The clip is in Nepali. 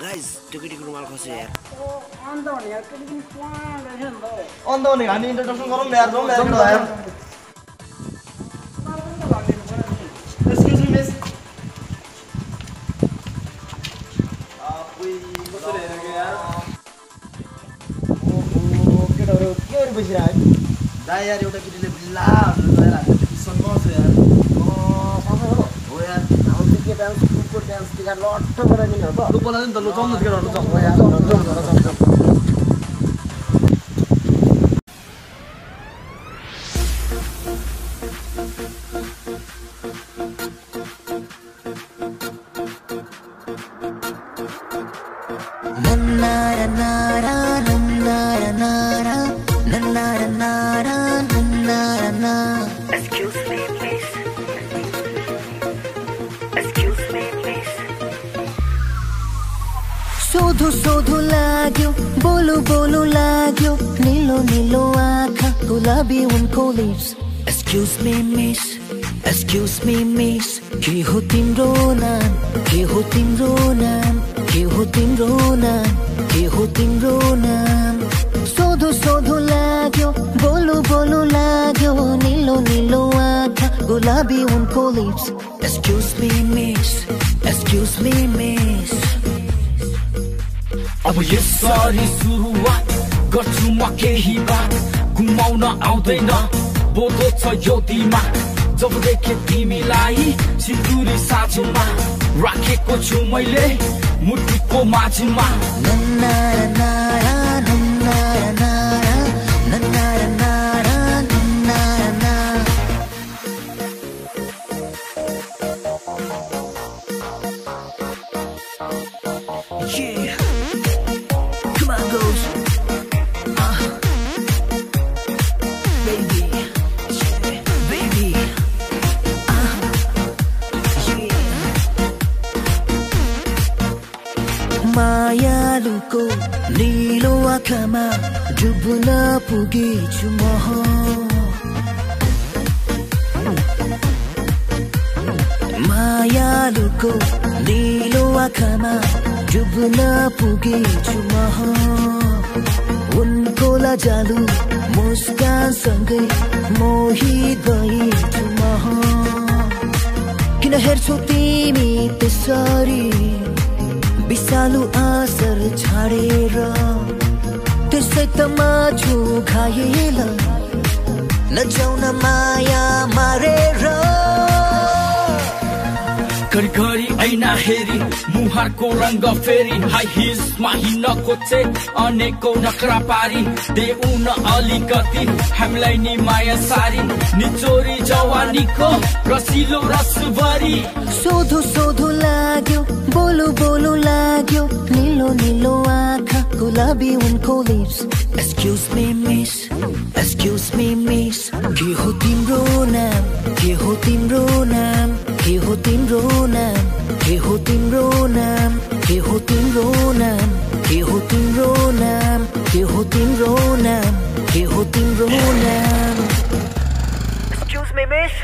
गाइस त्यो केटीको रुमाल खस्यो यार अन्त भने यार केटी पनि पुरा रहेछ नि त अन्त भने हामी इन्ट्रोडक्सन गरौँ न यार जाउँ यार एक्सक्युज मी मिस कसरी हेरेको यार ओहो केटाहरू के गरी बसिरहेको दाइ यार एउटा केटीले बिल्ला भनेर गएर हामीले डिस्कसन गर्छ यार सबै हो यार हाम्रो के डान्स ग्रुपको डान्स टिका लट्ठ गराइदिनु हो त लु बोलाउ नि त लु जाउँ न केटाहरू जाउँ यार जाउँ सोधो लाग्यो बोलो लाग्यो नीलो आँखा गुलाबी उनको लिप्स Excuse me miss के हो तिम्रो नाम के हो तिम्रो नाम के हो तिम्रो नाम के हो तिम्रो नाम सोधो लाग्यो बोलो लाग्यो नीलो आँखा गुलाबी उनको लिप्स Excuse me miss अब यसरी सुरुवात गर्छु म केही बात घुमाउन आउँदैन बोधो छ यो दिमाग जब देखे तिमीलाई सिन्दुरी साँझमा राखेको छु मैले मुटुको माझमा Yeah. Come on, girls. Baby. मायालुको नीलो आँखामा डुब्न पुगेछु म मायालुको नीलो आँखामा डुब्न पुगेछु म उनको लजालु मुस्कानसँगै मोहित भएछु म किन हेर्छौ तिमी त्यसरी विषालु आसर छाडेर त्यसै त माछु घायल नजाउन माया मारेर घरी ऐना हेरी मुहारको रंग फेरी हाई हिल्समा हिँड्न खोज्छे अनेकौं नखरा पारी देउन अलिकति हामीलाई नि माया सारी निचोरी जवानीको रसिलो रसभरी सोधो लाग्यो बोलो लाग्यो नीलो आँखा गुलाबी उनको लिप्स Excuse me miss के हो तिम्रो नाम के हो तिम्रो नाम के हो तिम्रो नाम के हो तिम्रो नाम के हो तिम्रो नाम के हो तिम्रो नाम के हो तिम्रो नाम के हो तिम्रो नाम Excuse me miss